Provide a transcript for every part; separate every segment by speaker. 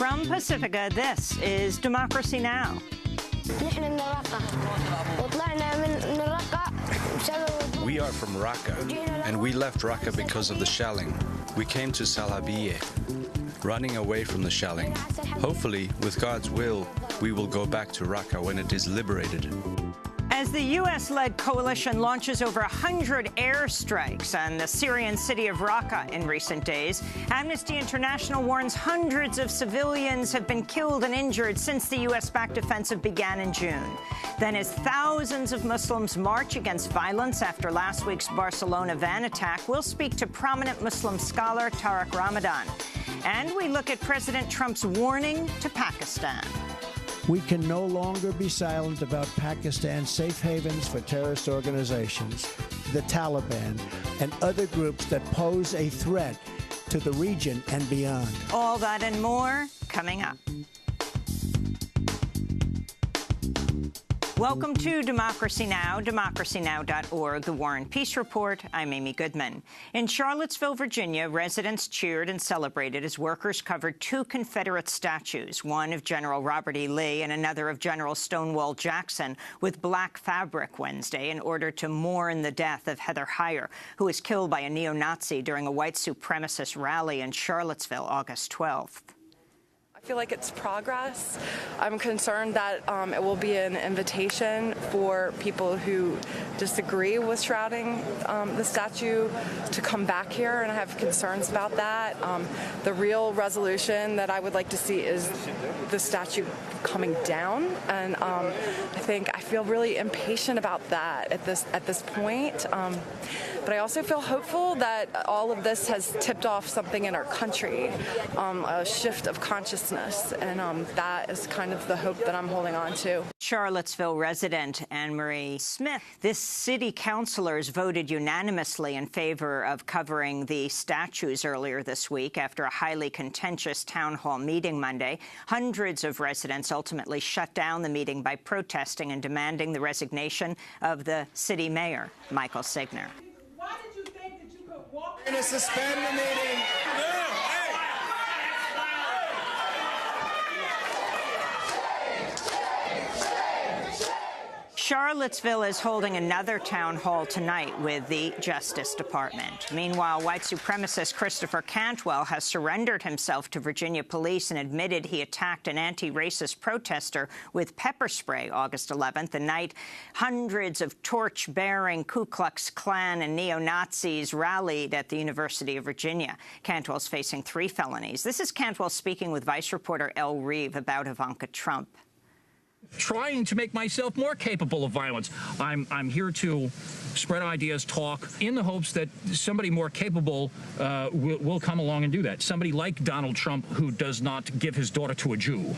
Speaker 1: From Pacifica, this is Democracy Now!
Speaker 2: We are from Raqqa, and we left Raqqa because of the shelling. We came to Salabiye, running away from the shelling. Hopefully, with God's will, we will go back to Raqqa when it is liberated.
Speaker 1: As the U.S.-led coalition launches over 100 airstrikes on the Syrian city of Raqqa in recent days, Amnesty International warns hundreds of civilians have been killed and injured since the U.S.-backed offensive began in June. Then, as thousands of Muslims march against violence after last week's Barcelona van attack, we'll speak to prominent Muslim scholar Tariq Ramadan. And we look at President Trump's warning to Pakistan.
Speaker 3: We can no longer be silent about Pakistan's safe havens for terrorist organizations, the Taliban, and other groups that pose a threat to the region and beyond.
Speaker 1: All that and more coming up. Welcome to Democracy Now!, democracynow.org, The War and Peace Report. I'm Amy Goodman. In Charlottesville, Virginia, residents cheered and celebrated as workers covered two Confederate statues, one of General Robert E. Lee and another of General Stonewall Jackson, with black fabric Wednesday in order to mourn the death of Heather Heyer, who was killed by a neo-Nazi during a white supremacist rally in Charlottesville August 12th.
Speaker 4: I feel like it's progress. I'm concerned that it will be an invitation for people who disagree with shrouding the statue to come back here, and I have concerns about that. The real resolution that I would like to see is the statue coming down, and I feel really impatient about that at this point. But I also feel hopeful that all of this has tipped off something in our country, a shift of consciousness, and that is kind of the hope that I'm holding on to.
Speaker 1: Charlottesville resident Anne-Marie Smith. This city councilors voted unanimously in favor of covering the statues earlier this week after a highly contentious town hall meeting Monday. Hundreds of residents ultimately shut down the meeting by protesting and demanding the resignation of the city mayor, Michael Signer.
Speaker 5: Why did you think that you could walk?
Speaker 6: We're going to suspend the meeting.
Speaker 1: Charlottesville is holding another town hall tonight with the Justice Department. Meanwhile, white supremacist Christopher Cantwell has surrendered himself to Virginia police and admitted he attacked an anti-racist protester with pepper spray August 11th, the night hundreds of torch-bearing Ku Klux Klan and neo-Nazis rallied at the University of Virginia. Cantwell's facing 3 felonies. This is Cantwell speaking with Vice reporter Elle Reeve about Ivanka Trump.
Speaker 7: Trying to make myself more capable of violence. I'm here to spread ideas, talk, in the hopes that somebody more capable will come along and do that. Somebody like Donald Trump, who does not give his daughter to a Jew.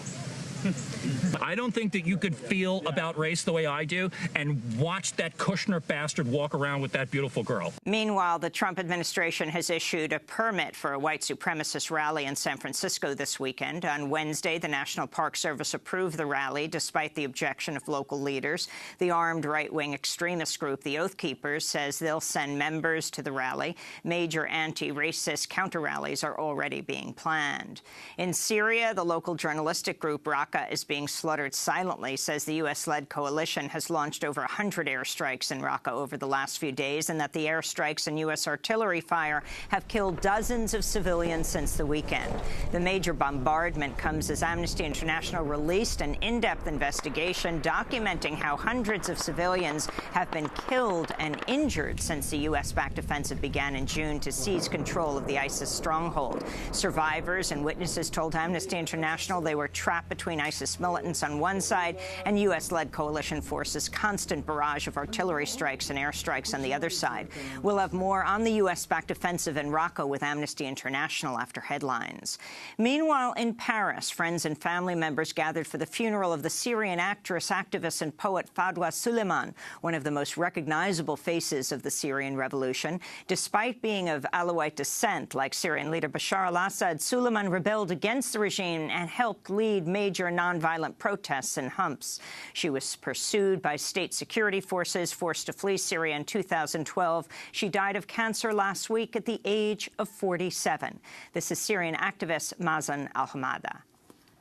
Speaker 7: I don't think that you could feel about race the way I do and watch that Kushner bastard walk around with that beautiful girl.
Speaker 1: Meanwhile, the Trump administration has issued a permit for a white supremacist rally in San Francisco this weekend. On Wednesday, the National Park Service approved the rally despite the objection of local leaders. The armed right-wing extremist group, the Oath Keepers, says they'll send members to the rally. Major anti-racist counter-rallies are already being planned. In Syria, the local journalistic group Raqqa is being slaughtered silently, says the U.S.-led coalition has launched over 100 airstrikes in Raqqa over the last few days, and that the airstrikes and U.S. artillery fire have killed dozens of civilians since the weekend. The major bombardment comes as Amnesty International released an in-depth investigation documenting how hundreds of civilians have been killed and injured since the U.S.-backed offensive began in June to seize control of the ISIS stronghold. Survivors and witnesses told Amnesty International they were trapped between ISIS militants on one side and U.S.-led coalition forces' constant barrage of artillery strikes and airstrikes on the other side. We'll have more on the U.S.-backed offensive in Raqqa with Amnesty International after headlines. Meanwhile, in Paris, friends and family members gathered for the funeral of the Syrian actress, activist, and poet Fadwa Suleiman, one of the most recognizable faces of the Syrian revolution. Despite being of Alawite descent, like Syrian leader Bashar al-Assad, Suleiman rebelled against the regime and helped lead major nonviolent protests in Homs. She was pursued by state security forces, forced to flee Syria in 2012. She died of cancer last week at the age of 47. This is Syrian activist Mazen al-Hamada.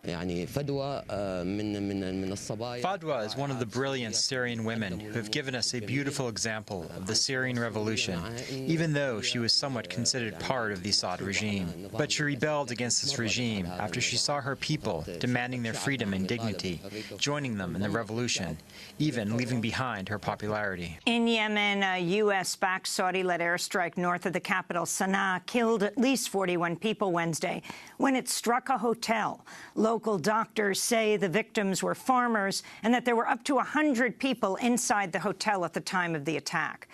Speaker 6: Fadwa is one of the brilliant Syrian women who have given us a beautiful example of the Syrian revolution, even though she was somewhat considered part of the Assad regime. But she rebelled against this regime after she saw her people demanding their freedom and dignity, joining them in the revolution, even leaving behind her popularity.
Speaker 1: In Yemen, a U.S.-backed Saudi-led airstrike north of the capital, Sana'a, killed at least 41 people Wednesday when it struck a hotel. Local doctors say the victims were farmers and that there were up to 100 people inside the hotel at the time of the attack.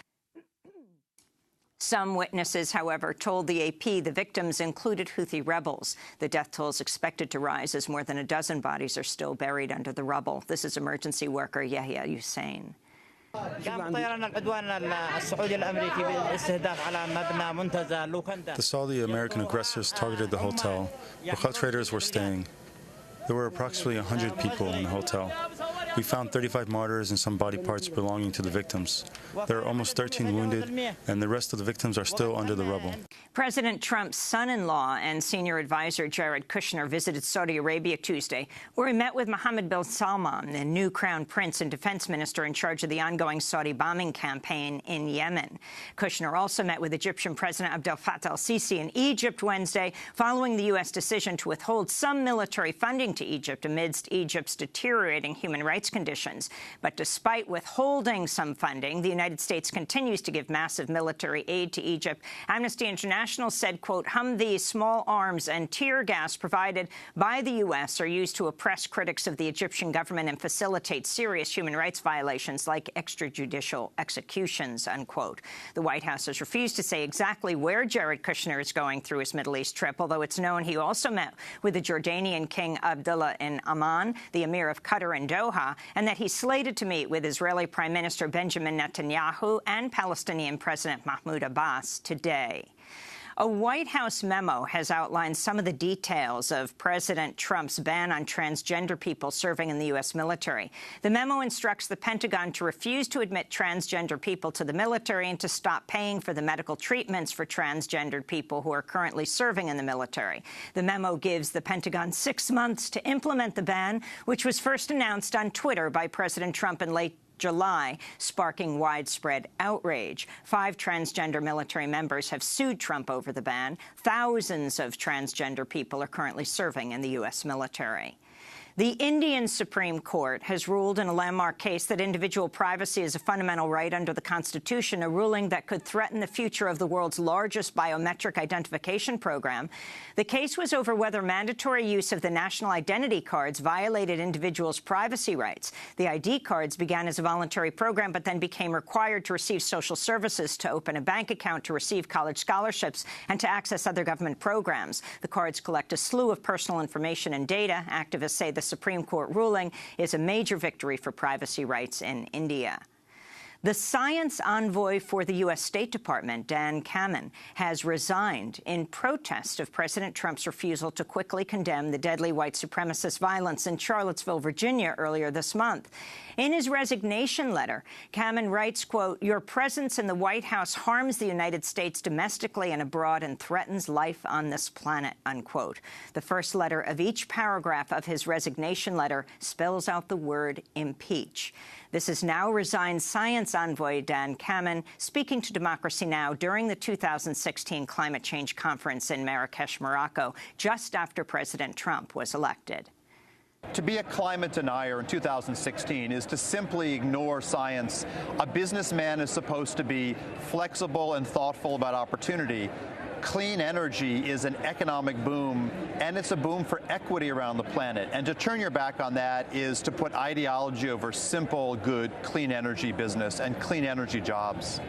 Speaker 1: Some witnesses, however, told the AP the victims included Houthi rebels. The death toll is expected to rise as more than a dozen bodies are still buried under the rubble. This is emergency worker Yahya Hussein.
Speaker 8: The Saudi-American aggressors targeted the hotel where cut traders were staying. There were approximately 100 people in the hotel. We found 35 mortars and some body parts belonging to the victims. There are almost 13 wounded, and the rest of the victims are still under the rubble.
Speaker 1: President Trump's son-in-law and senior advisor Jared Kushner visited Saudi Arabia Tuesday, where he met with Mohammed bin Salman, the new crown prince and defense minister in charge of the ongoing Saudi bombing campaign in Yemen. Kushner also met with Egyptian President Abdel Fattah al-Sisi in Egypt Wednesday, following the U.S. decision to withhold some military funding to Egypt amidst Egypt's deteriorating human rights conditions. But despite withholding some funding, the United States continues to give massive military aid to Egypt. Amnesty International said, quote, Humvee, small arms and tear gas provided by the U.S. are used to oppress critics of the Egyptian government and facilitate serious human rights violations like extrajudicial executions, unquote. The White House has refused to say exactly where Jared Kushner is going through his Middle East trip, although it's known he also met with the Jordanian King Abdullah in Amman, the Emir of Qatar in Doha, and that he's slated to meet with Israeli Prime Minister Benjamin Netanyahu and Palestinian President Mahmoud Abbas today. A White House memo has outlined some of the details of President Trump's ban on transgender people serving in the U.S. military. The memo instructs the Pentagon to refuse to admit transgender people to the military and to stop paying for the medical treatments for transgendered people who are currently serving in the military. The memo gives the Pentagon 6 months to implement the ban, which was first announced on Twitter by President Trump in late July, sparking widespread outrage. 5 transgender military members have sued Trump over the ban. Thousands of transgender people are currently serving in the U.S. military. The Indian Supreme Court has ruled in a landmark case that individual privacy is a fundamental right under the Constitution, a ruling that could threaten the future of the world's largest biometric identification program. The case was over whether mandatory use of the national identity cards violated individuals' privacy rights. The ID cards began as a voluntary program, but then became required to receive social services, to open a bank account, to receive college scholarships, and to access other government programs. The cards collect a slew of personal information and data. Activists say the Supreme Court ruling is a major victory for privacy rights in India. The science envoy for the U.S. State Department, Dan Kammen, has resigned in protest of President Trump's refusal to quickly condemn the deadly white supremacist violence in Charlottesville, Virginia, earlier this month. In his resignation letter, Kammen writes, quote, "Your presence in the White House harms the United States domestically and abroad and threatens life on this planet," unquote. The first letter of each paragraph of his resignation letter spells out the word impeach. This is now resigned science envoy Dan Kammen speaking to Democracy Now! During the 2016 climate change conference in Marrakesh, Morocco, just after President Trump was elected.
Speaker 9: To be a climate denier in 2016 is to simply ignore science. A businessman is supposed to be flexible and thoughtful about opportunity. Clean energy is an economic boom, and it's a boom for equity around the planet. And to turn your back on that is to put ideology over simple, good, clean energy business and clean energy jobs.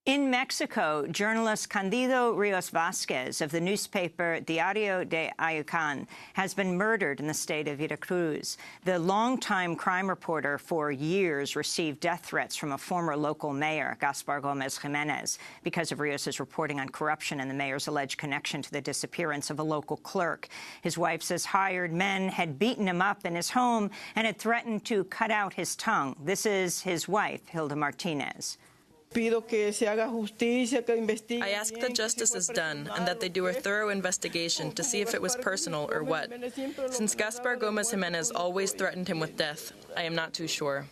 Speaker 1: In Mexico, journalist Candido Rios Vasquez of the newspaper Diario de Ayucan has been murdered in the state of Veracruz. The longtime crime reporter for years received death threats from a former local mayor, Gaspar Gomez Jimenez, because of Rios's reporting on corruption and the mayor's alleged connection to the disappearance of a local clerk. His wife says hired men had beaten him up in his home and had threatened to cut out his tongue. This is his wife, Hilda Martinez.
Speaker 10: I ask that justice is done and that they do a thorough investigation to see if it was personal or what. Since Gaspar Gomez Jimenez always threatened him with death, I am not too sure.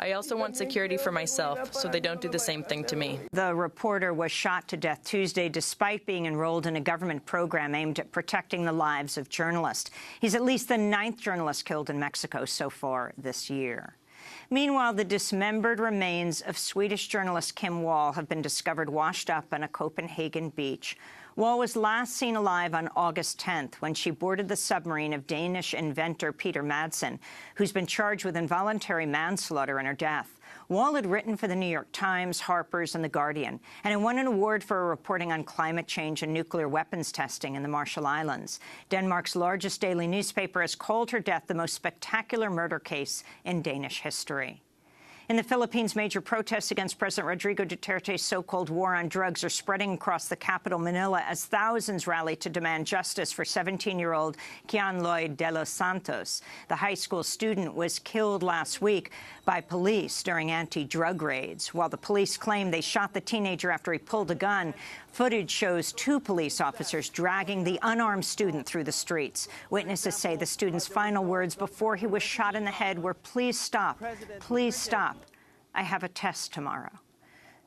Speaker 10: I also want security for myself, so they don't do the same thing to me.
Speaker 1: The reporter was shot to death Tuesday despite being enrolled in a government program aimed at protecting the lives of journalists. He's at least the 9th journalist killed in Mexico so far this year. Meanwhile, the dismembered remains of Swedish journalist Kim Wall have been discovered washed up on a Copenhagen beach. Wall was last seen alive on August 10th when she boarded the submarine of Danish inventor Peter Madsen, who's been charged with involuntary manslaughter in her death. Wall had written for the New York Times, Harper's, and The Guardian, and had won an award for reporting on climate change and nuclear weapons testing in the Marshall Islands. Denmark's largest daily newspaper has called her death the most spectacular murder case in Danish history. In the Philippines, major protests against President Rodrigo Duterte's so-called war on drugs are spreading across the capital, Manila, as thousands rally to demand justice for 17-year-old Kian Lloyd de los Santos. The high school student was killed last week by police during anti-drug raids. While the police claim they shot the teenager after he pulled a gun, footage shows 2 police officers dragging the unarmed student through the streets. Witnesses say the student's final words before he was shot in the head were, "Please stop, please stop. I have a test tomorrow."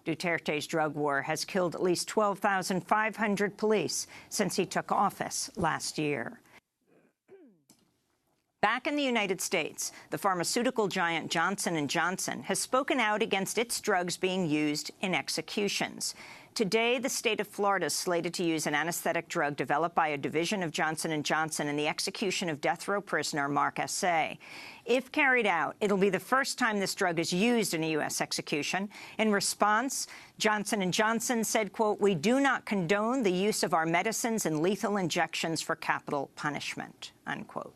Speaker 1: Duterte's drug war has killed at least 12,500 police since he took office last year. Back in the United States, the pharmaceutical giant Johnson & Johnson has spoken out against its drugs being used in executions. Today, the state of Florida is slated to use an anesthetic drug developed by a division of Johnson & Johnson in the execution of death row prisoner Mark S.A. If carried out, it'll be the first time this drug is used in a U.S. execution. In response, Johnson & Johnson said, quote, "We do not condone the use of our medicines in lethal injections for capital punishment," unquote.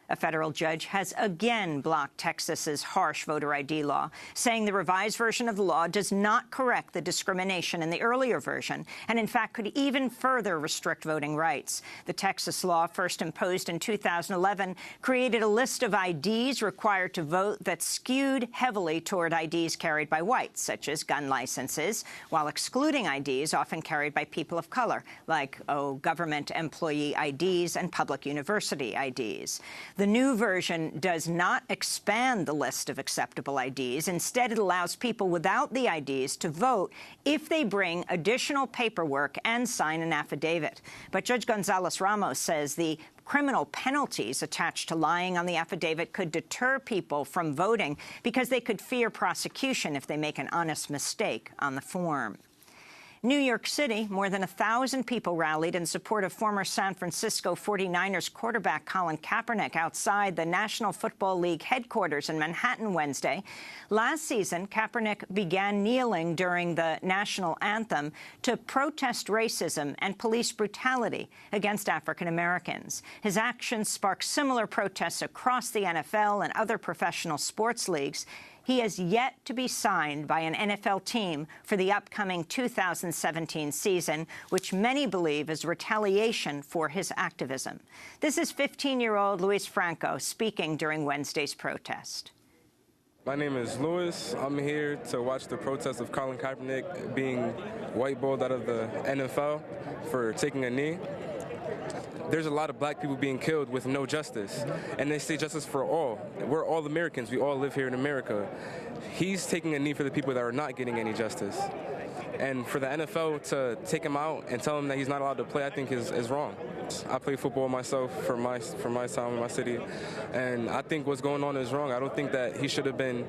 Speaker 1: A federal judge has again blocked Texas's harsh voter ID law, saying the revised version of the law does not correct the discrimination in the earlier version and, in fact, could even further restrict voting rights. The Texas law, first imposed in 2011, created a list of IDs required to vote that skewed heavily toward IDs carried by whites, such as gun licenses, while excluding IDs often carried by people of color, like, government employee IDs and public university IDs. The new version does not expand the list of acceptable IDs. Instead, it allows people without the IDs to vote if they bring additional paperwork and sign an affidavit. But Judge Gonzalez-Ramos says the criminal penalties attached to lying on the affidavit could deter people from voting because they could fear prosecution if they make an honest mistake on the form. New York City, more than 1,000 people rallied in support of former San Francisco 49ers quarterback Colin Kaepernick outside the National Football League headquarters in Manhattan Wednesday. Last season, Kaepernick began kneeling during the national anthem to protest racism and police brutality against African Americans. His actions sparked similar protests across the NFL and other professional sports leagues. He has yet to be signed by an NFL team for the upcoming 2017 season, which many believe is retaliation for his activism. This is 15-year-old Luis Franco speaking during Wednesday's protest.
Speaker 11: My name is Luis. I'm here to watch the protest of Colin Kaepernick being whiteballed out of the NFL for taking a knee. There's a lot of black people being killed with no justice, and they say justice for all. We're all Americans. We all live here in America. He's taking a knee for the people that are not getting any justice. And for the NFL to take him out and tell him that he's not allowed to play, I think is wrong. I play football myself for my town, my city, and I think what's going on is wrong. I don't think that he should have been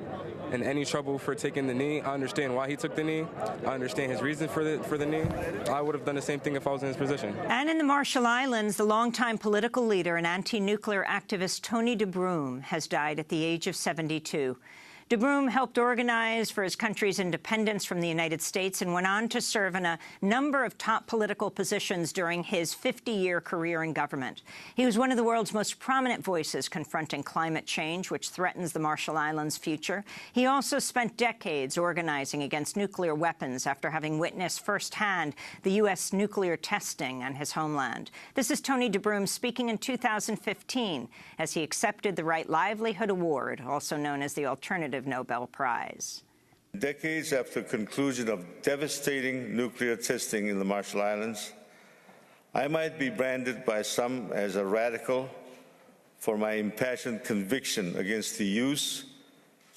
Speaker 11: in any trouble for taking the knee. I understand why he took the knee. I understand his reason for the knee. I would have done the same thing if I was in his position.
Speaker 1: And in the Marshall Islands, the longtime political leader and anti-nuclear activist Tony DeBruym has died at the age of 72. DeBruym helped organize for his country's independence from the United States and went on to serve in a number of top political positions during his 50-year career in government. He was one of the world's most prominent voices confronting climate change, which threatens the Marshall Islands' future. He also spent decades organizing against nuclear weapons after having witnessed firsthand the U.S. nuclear testing on his homeland. This is Tony DeBruym speaking in 2015 as he accepted the Right Livelihood Award, also known as the Alternative Nobel Prize.
Speaker 12: Decades after conclusion of devastating nuclear testing in the Marshall Islands, I might be branded by some as a radical for my impassioned conviction against the use,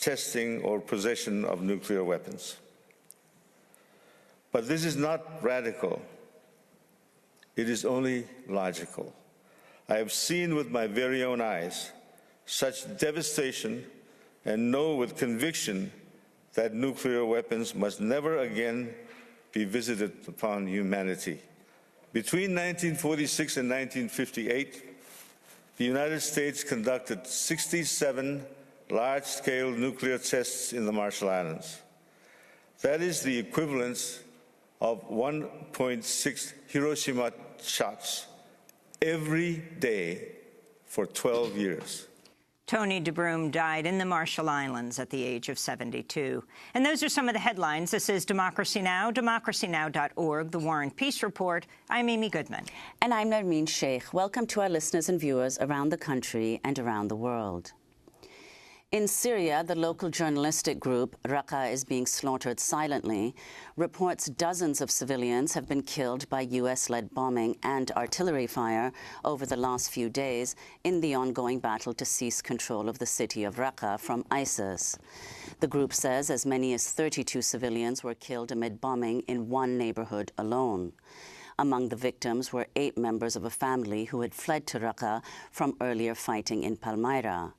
Speaker 12: testing, or possession of nuclear weapons. But this is not radical. It is only logical. I have seen with my very own eyes such devastation and know with conviction that nuclear weapons must never again be visited upon humanity. Between 1946 and 1958, the United States conducted 67 large-scale nuclear tests in the Marshall Islands. That is the equivalent of 1.6 Hiroshima shots every day for 12 years.
Speaker 1: Tony DeBroom died in the Marshall Islands at the age of 72. And those are some of the headlines. This is Democracy Now!, democracynow.org, The War and Peace Report. I'm Amy Goodman.
Speaker 13: And I'm Narmeen Sheikh. Welcome to our listeners and viewers around the country and around the world. In Syria, the local journalistic group Raqqa is being slaughtered silently. Reports dozens of civilians have been killed by U.S.-led bombing and artillery fire over the last few days in the ongoing battle to seize control of the city of Raqqa from ISIS. The group says as many as 32 civilians were killed amid bombing in one neighborhood alone. Among the victims were 8 members of a family who had fled to Raqqa from earlier fighting in Palmyra.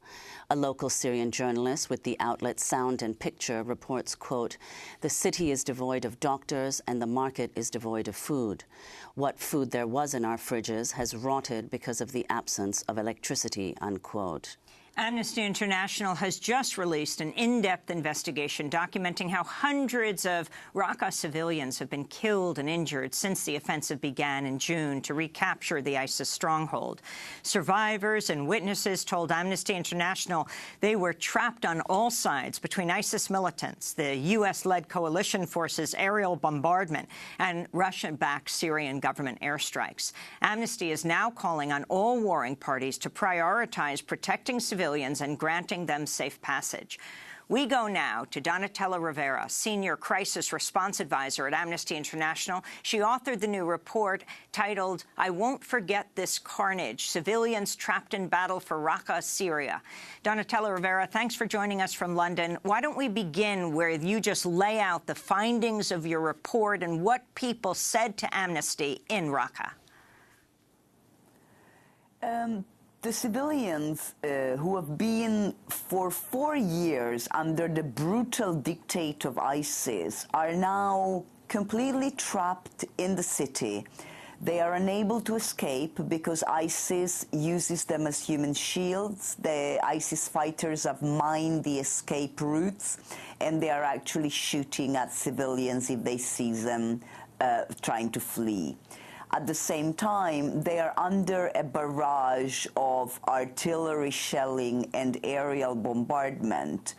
Speaker 13: A local Syrian journalist with the outlet Sound and Picture reports, quote, "The city is devoid of doctors and the market is devoid of food. What food there was in our fridges has rotted because of the absence of electricity," unquote.
Speaker 1: Amnesty International has just released an in-depth investigation documenting how hundreds of Raqqa civilians have been killed and injured since the offensive began in June to recapture the ISIS stronghold. Survivors and witnesses told Amnesty International they were trapped on all sides between ISIS militants, the U.S.-led coalition forces' aerial bombardment, and Russian-backed Syrian government airstrikes. Amnesty is now calling on all warring parties to prioritize protecting civilians and granting them safe passage. We go now to Donatella Rivera, Senior Crisis Response Advisor at Amnesty International. She authored the new report titled, "I Won't Forget This Carnage, Civilians Trapped in Battle for Raqqa, Syria." Donatella Rivera, thanks for joining us from London. Why don't we begin where you just lay out the findings of your report and what people said to Amnesty in Raqqa?
Speaker 14: The civilians who have been for 4 years under the brutal dictate of ISIS are now completely trapped in the city. They are unable to escape because ISIS uses them as human shields. The ISIS fighters have mined the escape routes, and they are actually shooting at civilians if they see them trying to flee. At the same time, they are under a barrage of artillery shelling and aerial bombardment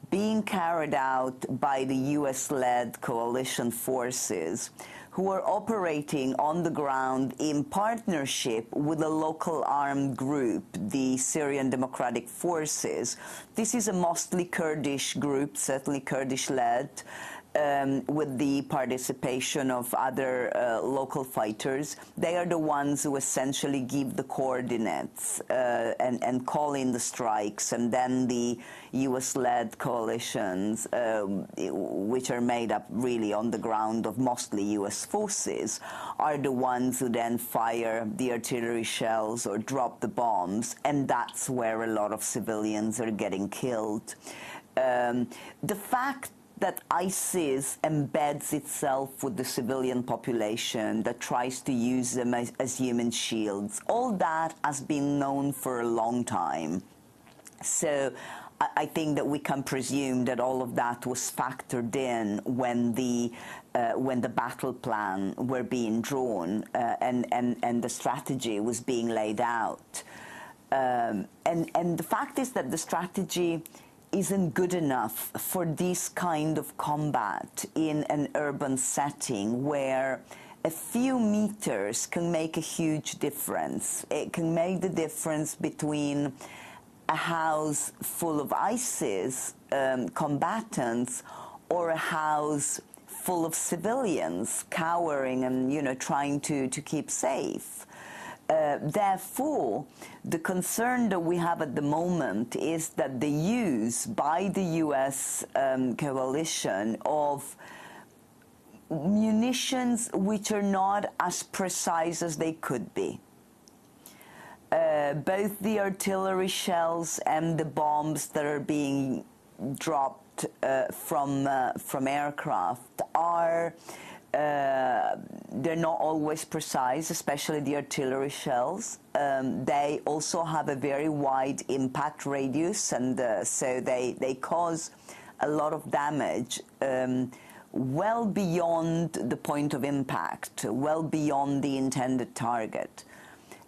Speaker 14: being carried out by the U.S.-led coalition forces, who are operating on the ground in partnership with a local armed group, the Syrian Democratic Forces. This is a mostly Kurdish group, certainly Kurdish-led, with the participation of other local fighters. They are the ones who essentially give the coordinates and call in the strikes, and then the U.S.-led coalitions, which are made up really on the ground of mostly U.S. forces, are the ones who then fire the artillery shells or drop the bombs, and that's where a lot of civilians are getting killed. The fact that ISIS embeds itself with the civilian population, that tries to use them as human shields, all that has been known for a long time. So I think that we can presume that all of that was factored in when the battle plan were being drawn and the strategy was being laid out. And the fact is that the strategy isn't good enough for this kind of combat in an urban setting where a few meters can make a huge difference. It can make the difference between a house full of ISIS combatants or a house full of civilians cowering and, trying to keep safe. Therefore, the concern that we have at the moment is that the use by the U.S. coalition of munitions which are not as precise as they could be. Both the artillery shells and the bombs that are being dropped from aircraft are they're not always precise, especially the artillery shells. They also have a very wide impact radius, and so they cause a lot of damage well beyond the point of impact, well beyond the intended target.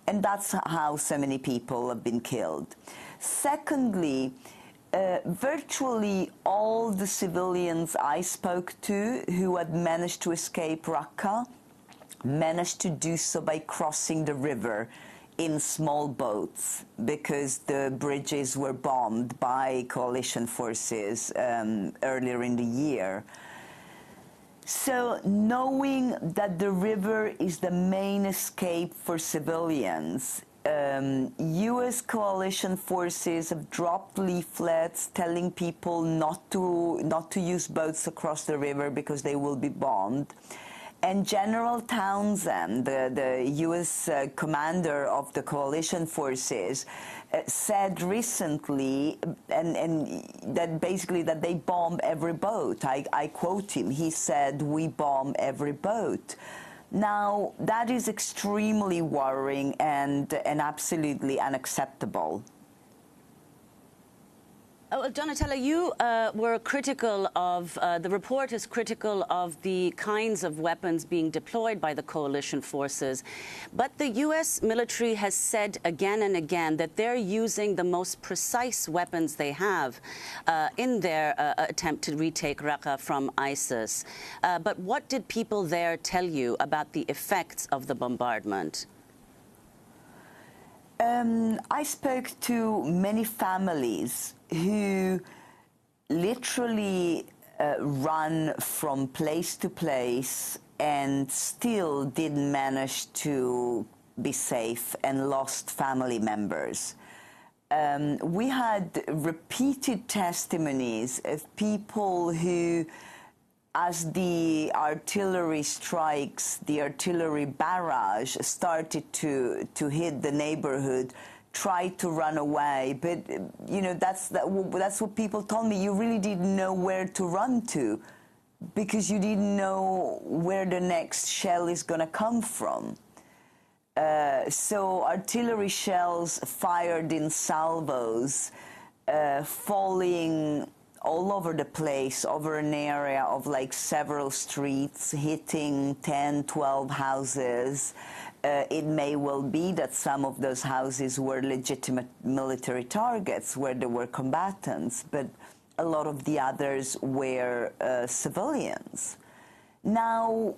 Speaker 14: And that's how so many people have been killed. Secondly, virtually all the civilians I spoke to who had managed to escape Raqqa managed to do so by crossing the river in small boats because the bridges were bombed by coalition forces earlier in the year. So knowing that the river is the main escape for civilians, U.S. coalition forces have dropped leaflets telling people not to use boats across the river because they will be bombed. And General Townsend, the U.S. commander of the coalition forces, said recently, and that basically that they bomb every boat. I quote him. He said, "We bomb every boat." Now, that is extremely worrying and absolutely unacceptable.
Speaker 13: Donatella, you were critical of, the report is critical of the kinds of weapons being deployed by the coalition forces. But the U.S. military has said again and again that they're using the most precise weapons they have in their attempt to retake Raqqa from ISIS. But what did people there tell you about the effects of the bombardment?
Speaker 14: I spoke to many families who literally run from place to place and still didn't manage to be safe and lost family members. We had repeated testimonies of people who, as the artillery strikes, the artillery barrage started to hit the neighborhood, tried to run away. But, that's what people told me. You really didn't know where to run to because you didn't know where the next shell is going to come from. So artillery shells fired in salvos, falling all over the place, over an area of like several streets, hitting 10, 12 houses. It may well be that some of those houses were legitimate military targets where there were combatants, but a lot of the others were civilians. Now,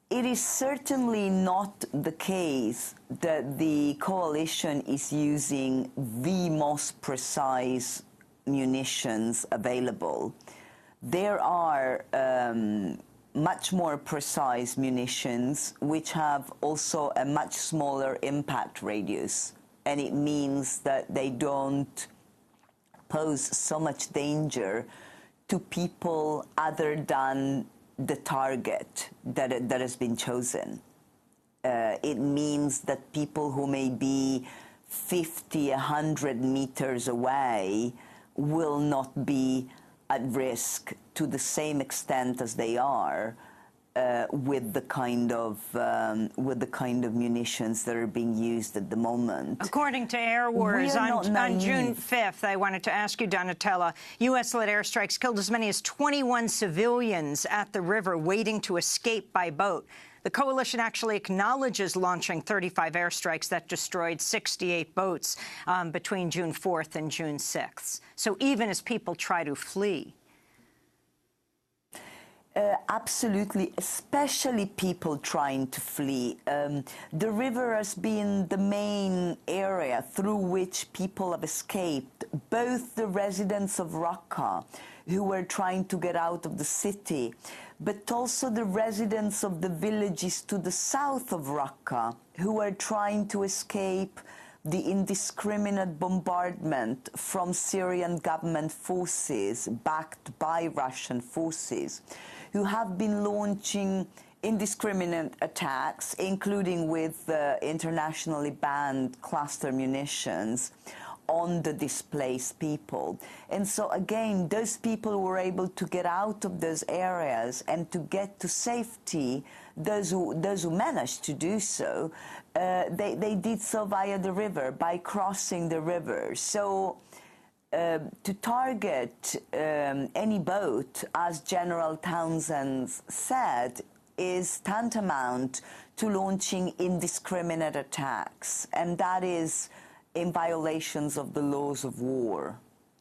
Speaker 14: it is certainly not the case that the coalition is using the most precise munitions available. There are much more precise munitions which have also a much smaller impact radius, and it means that they don't pose so much danger to people other than the target that has been chosen. It means that people who may be 50, 100 meters away will not be at risk to the same extent as they are with the kind of munitions that are being used at the moment.
Speaker 1: According to Air Wars, on June 5th, I wanted to ask you, Donatella, U.S.-led airstrikes killed as many as 21 civilians at the river waiting to escape by boat. The coalition actually acknowledges launching 35 airstrikes that destroyed 68 boats between June 4th and June 6th. So even as people try to flee.
Speaker 14: Absolutely, especially people trying to flee. The river has been the main area through which people have escaped, both the residents of Raqqa, who were trying to get out of the city, but also the residents of the villages to the south of Raqqa, who were trying to escape the indiscriminate bombardment from Syrian government forces, backed by Russian forces, who have been launching indiscriminate attacks, including with internationally banned cluster munitions, on the displaced people. And so again, those people were able to get out of those areas and to get to safety. Those who managed to do so, they did so via the river, by crossing the river. So to target any boat, as General Townsend said, is tantamount to launching indiscriminate attacks, and that is in violations of the laws of war.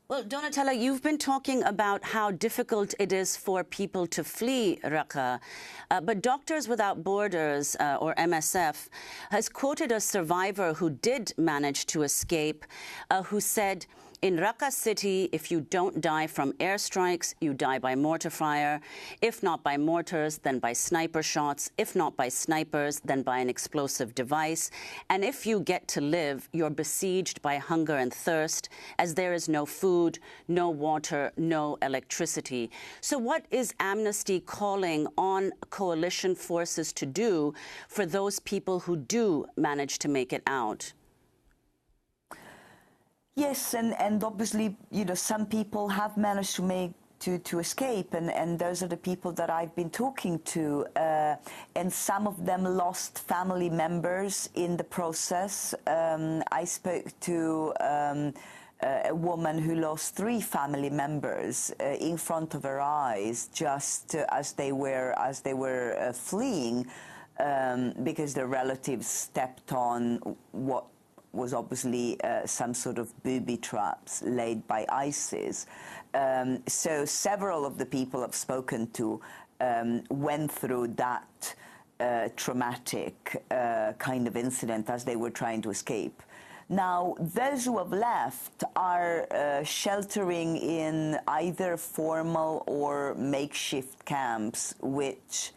Speaker 13: Well, Donatella, you've been talking about how difficult it is for people to flee Raqqa, but Doctors Without Borders, or MSF, has quoted a survivor who did manage to escape, who said, "In Raqqa city, if you don't die from airstrikes, you die by mortar fire. If not by mortars, then by sniper shots. If not by snipers, then by an explosive device. And if you get to live, you're besieged by hunger and thirst, as there is no food, no water, no electricity." So what is Amnesty calling on coalition forces to do for those people who do manage to make it out?
Speaker 14: Yes, and obviously, you know, some people have managed to escape, and those are the people that I've been talking to, and some of them lost family members in the process. I spoke to a woman who lost 3 family members in front of her eyes, just as they were fleeing, because their relatives stepped on what was obviously some sort of booby traps laid by ISIS. So several of the people I've spoken to went through that traumatic kind of incident as they were trying to escape. Now, those who have left are sheltering in either formal or makeshift camps, which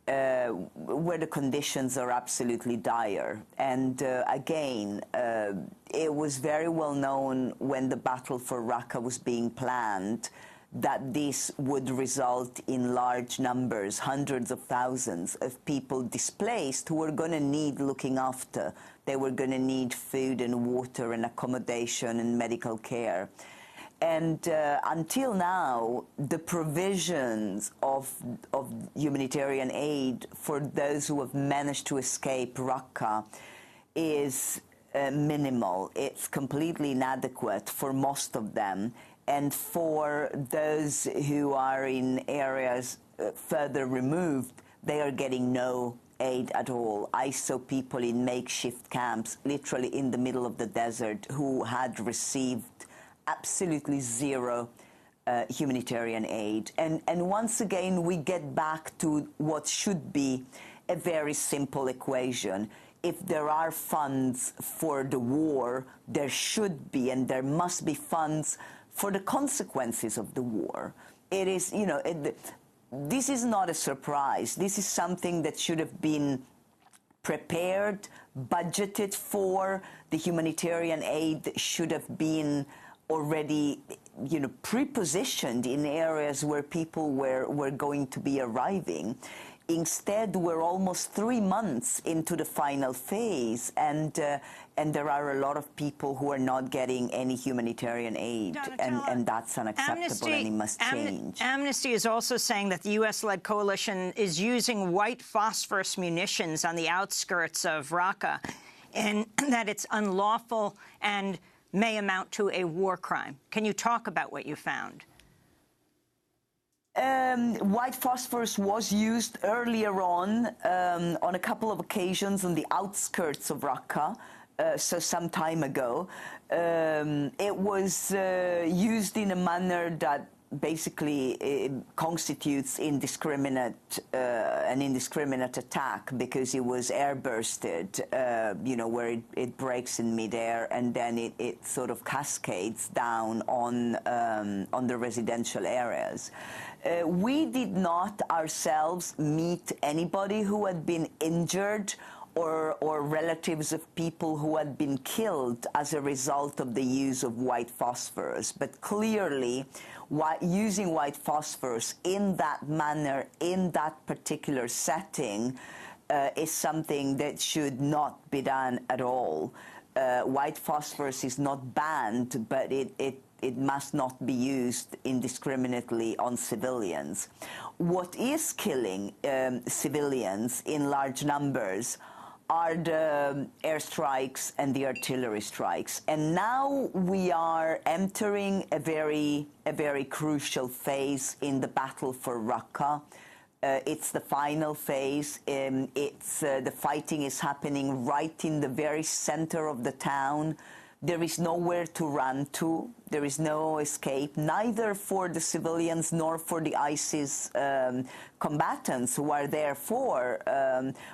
Speaker 14: where the conditions are absolutely dire. And again, it was very well known when the battle for Raqqa was being planned that this would result in large numbers, hundreds of thousands of people displaced who were going to need looking after. They were going to need food and water and accommodation and medical care. And until now, the provisions of humanitarian aid for those who have managed to escape Raqqa is minimal. It's completely inadequate for most of them. And for those who are in areas further removed, they are getting no aid at all. I saw people in makeshift camps, literally in the middle of the desert, who had received absolutely zero humanitarian aid. And once again, we get back to what should be a very simple equation. If there are funds for the war, there should be and there must be funds for the consequences of the war. It is, you know, this is not a surprise. This is something that should have been prepared, budgeted for. The humanitarian aid should have been already, you know, pre-positioned in areas where people were going to be arriving. Instead, we're almost 3 months into the final phase, and there are a lot of people who are not getting any humanitarian aid, and that's unacceptable, and it must change.
Speaker 1: Amnesty is also saying that the U.S.-led coalition is using white phosphorus munitions on the outskirts of Raqqa, and that it's unlawful and may amount to a war crime. Can you talk about what you found?
Speaker 14: White phosphorus was used earlier on a couple of occasions on the outskirts of Raqqa, so some time ago. It was used in a manner that basically constitutes an indiscriminate attack because it was airbursted, where it breaks in midair and then it sort of cascades down on the residential areas. We did not ourselves meet anybody who had been injured or relatives of people who had been killed as a result of the use of white phosphorus. But clearly, using white phosphorus in that manner, in that particular setting, is something that should not be done at all. White phosphorus is not banned, but it must not be used indiscriminately on civilians. What is killing civilians in large numbers are the airstrikes and the artillery strikes. And now we are entering a very crucial phase in the battle for Raqqa. It's the final phase. The fighting is happening right in the very center of the town. There is nowhere to run to. There is no escape, neither for the civilians nor for the ISIS combatants, who are therefore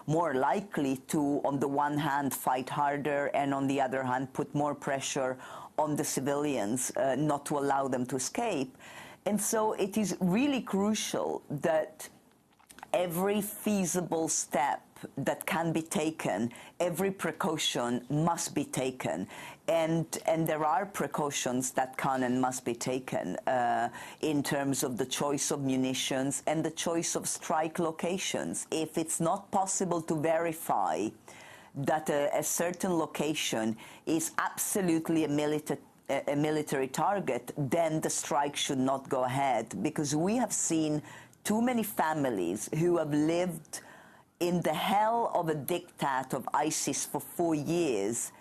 Speaker 14: more likely to, on the one hand, fight harder and on the other hand, put more pressure on the civilians not to allow them to escape. And so it is really crucial that every feasible step that can be taken, every precaution must be taken. And there are precautions that can and must be taken in terms of the choice of munitions and the choice of strike locations. If it's not possible to verify that a certain location is absolutely a military target, then the strike should not go ahead, because we have seen too many families who have lived in the hell of a diktat of ISIS for 4 years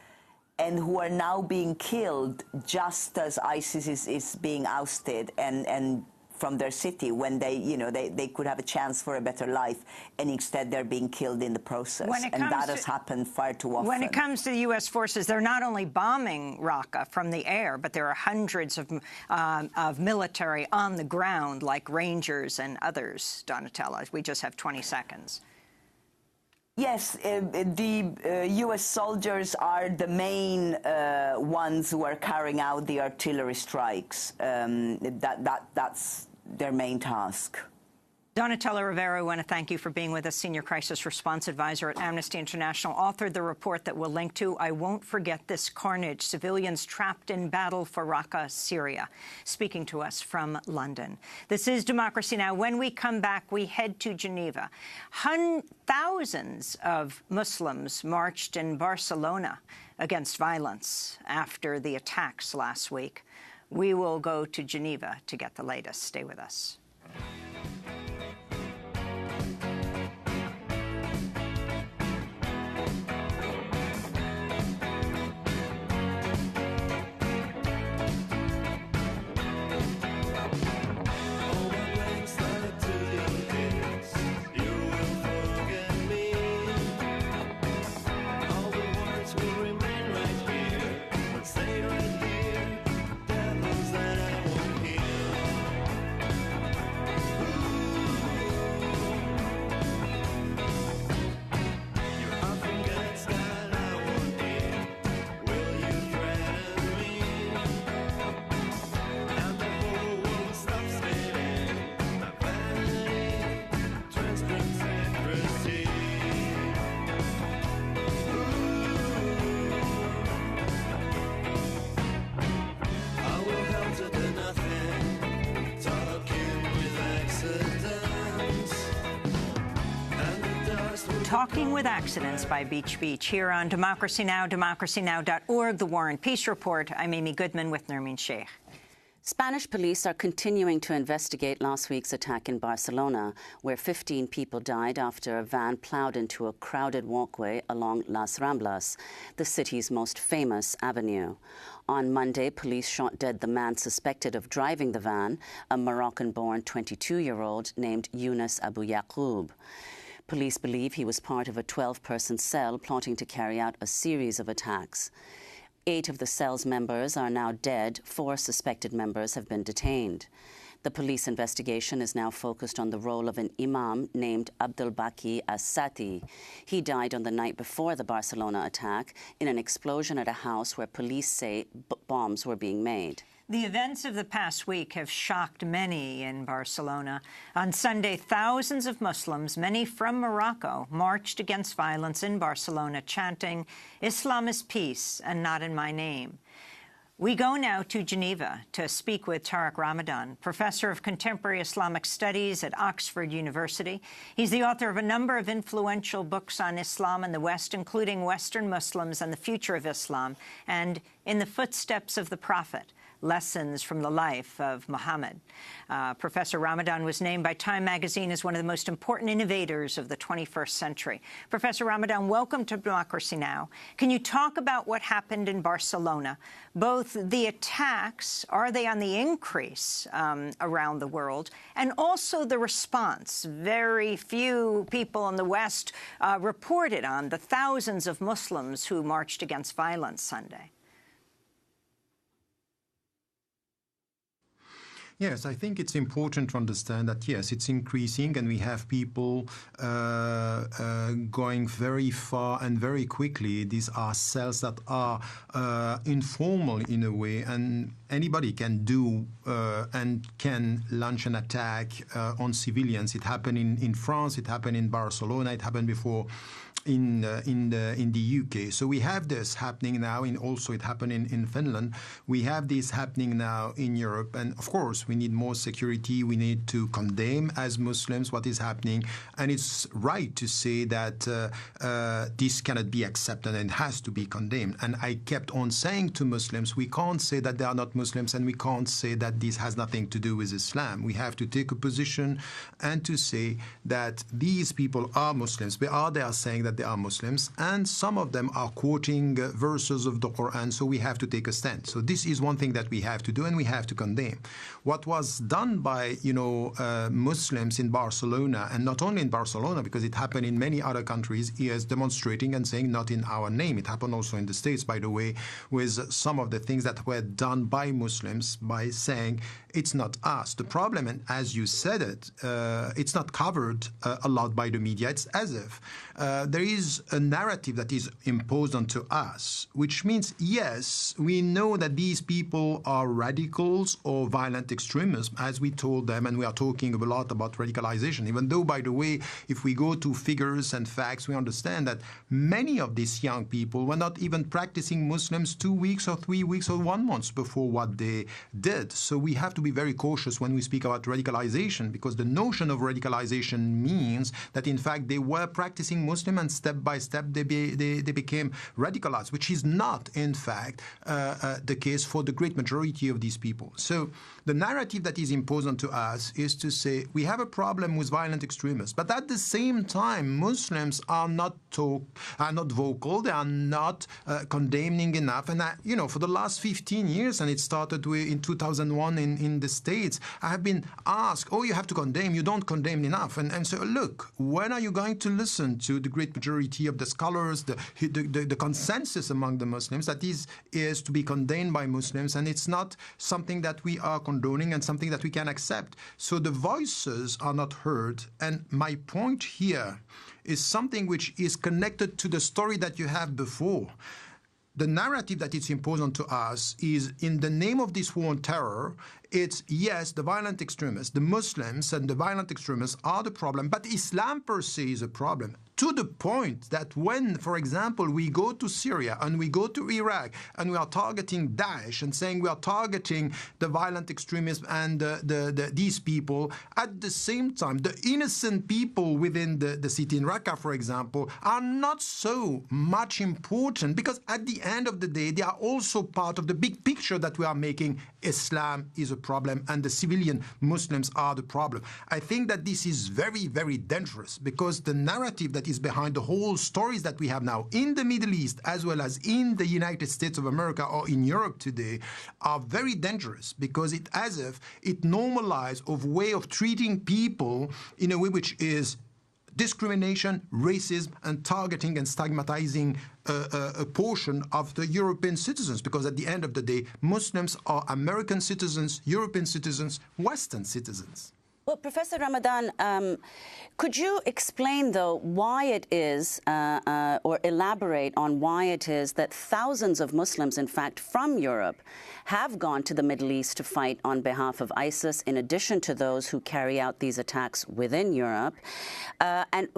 Speaker 14: and who are now being killed just as ISIS is being ousted and from their city, when they could have a chance for a better life, and instead they're being killed in the process. And that has happened far too often.
Speaker 1: When it comes to the U.S. forces, they're not only bombing Raqqa from the air, but there are hundreds of military on the ground, like Rangers and others, Donatella. We just have 20 seconds.
Speaker 14: Yes, the U.S. soldiers are the main ones who are carrying out the artillery strikes. That's their main task.
Speaker 1: Donatella Rivera, I want to thank you for being with us, Senior Crisis Response Advisor at Amnesty International, authored the report that we'll link to, I Won't Forget This Carnage, Civilians Trapped in Battle for Raqqa, Syria, speaking to us from London. This is Democracy Now! When we come back, we head to Geneva. Thousands of Muslims marched in Barcelona against violence after the attacks last week. We will go to Geneva to get the latest. Stay with us. Talking with Accidents by Beach Beach here on Democracy Now!, democracynow.org, The War and Peace Report. I'm Amy Goodman with Nermeen Sheikh.
Speaker 13: Spanish police are continuing to investigate last week's attack in Barcelona, where 15 people died after a van plowed into a crowded walkway along Las Ramblas, the city's most famous avenue. On Monday, police shot dead the man suspected of driving the van, a Moroccan-born 22-year-old named Yunus Abu Yaqub. Police believe he was part of a 12-person cell plotting to carry out a series of attacks. 8 of the cell's members are now dead. 4 suspected members have been detained. The police investigation is now focused on the role of an imam named Abdelbaki Assati. He died on the night before the Barcelona attack in an explosion at a house where police say bombs were being made.
Speaker 1: The events of the past week have shocked many in Barcelona. On Sunday, thousands of Muslims, many from Morocco, marched against violence in Barcelona, chanting, "Islam is peace and not in my name." We go now to Geneva to speak with Tariq Ramadan, professor of contemporary Islamic studies at Oxford University. He's the author of a number of influential books on Islam and the West, including Western Muslims and the Future of Islam, and In the Footsteps of the Prophet, Lessons from the Life of Muhammad. Professor Ramadan was named by Time magazine as one of the most important innovators of the 21st century. Professor Ramadan, welcome to Democracy Now! Can you talk about what happened in Barcelona? Both the attacks, are they on the increase around the world, and also the response? Very few people in the West reported on the thousands of Muslims who marched against violence Sunday.
Speaker 15: Yes, I think it's important to understand that, yes, it's increasing, and we have people going very far and very quickly. These are cells that are informal in a way, and anybody can do and can launch an attack on civilians. It happened in France, it happened in Barcelona, it happened before in the UK. So we have this happening now, and also it happened in Finland. We have this happening now in Europe, and of course we need more security. We need to condemn as Muslims what is happening, and it's right to say that this cannot be accepted and has to be condemned. And I kept on saying to Muslims, we can't say that they are not Muslims, and we can't say that this has nothing to do with Islam. We have to take a position and to say that these people are Muslims. They are saying that they are Muslims, and some of them are quoting verses of the Quran, so we have to take a stand. So this is one thing that we have to do, and we have to condemn. What was done by, Muslims in Barcelona, and not only in Barcelona, because it happened in many other countries, is demonstrating and saying not in our name. It happened also in the States, by the way, with some of the things that were done by Muslims by saying it's not us. The problem, and as you said it, it's not covered a lot by the media. It's as if there is a narrative that is imposed onto us, which means, yes, we know that these people are radicals or violent extremists, as we told them, and we are talking a lot about radicalization, even though, by the way, if we go to figures and facts, we understand that many of these young people were not even practicing Muslims 2 weeks or 3 weeks or 1 month before what they did. So we have to be very cautious when we speak about radicalization, because the notion of radicalization means that, in fact, they were practicing Muslim, and step by step they became radicalized, which is not, in fact, the case for the great majority of these people. So the narrative that is imposed onto us is to say we have a problem with violent extremists, but at the same time, Muslims are not vocal, they are not condemning enough. And for the last 15 years, and it started in 2001 in the States, I have been asked, you have to condemn, you don't condemn enough. And so, look, when are you going to listen to the great majority of the scholars, the consensus among the Muslims that is to be condemned by Muslims, and it's not something that we are condoning and something that we can accept. So the voices are not heard, and my point here is something which is connected to the story that you have before. The narrative that is imposed onto us is, in the name of this war on terror, it's, yes, the violent extremists, the Muslims and the violent extremists are the problem, but Islam per se is a problem. To the point that when, for example, we go to Syria and we go to Iraq and we are targeting Daesh and saying we are targeting the violent extremists and these people, at the same time, the innocent people within the city in Raqqa, for example, are not so much important, because at the end of the day, they are also part of the big picture that we are making. Islam is a problem and the civilian Muslims are the problem. I think that this is very, very dangerous, because the narrative that is behind the whole stories that we have now in the Middle East as well as in the United States of America or in Europe today are very dangerous, because it as if it normalizes a way of treating people in a way which is discrimination, racism, and targeting and stigmatizing a portion of the European citizens, because at the end of the day, Muslims are American citizens, European citizens, Western citizens.
Speaker 13: Well, Professor Ramadan, could you explain, though, why it is, or elaborate on why it is that thousands of Muslims, in fact, from Europe, have gone to the Middle East to fight on behalf of ISIS, in addition to those who carry out these attacks within Europe? And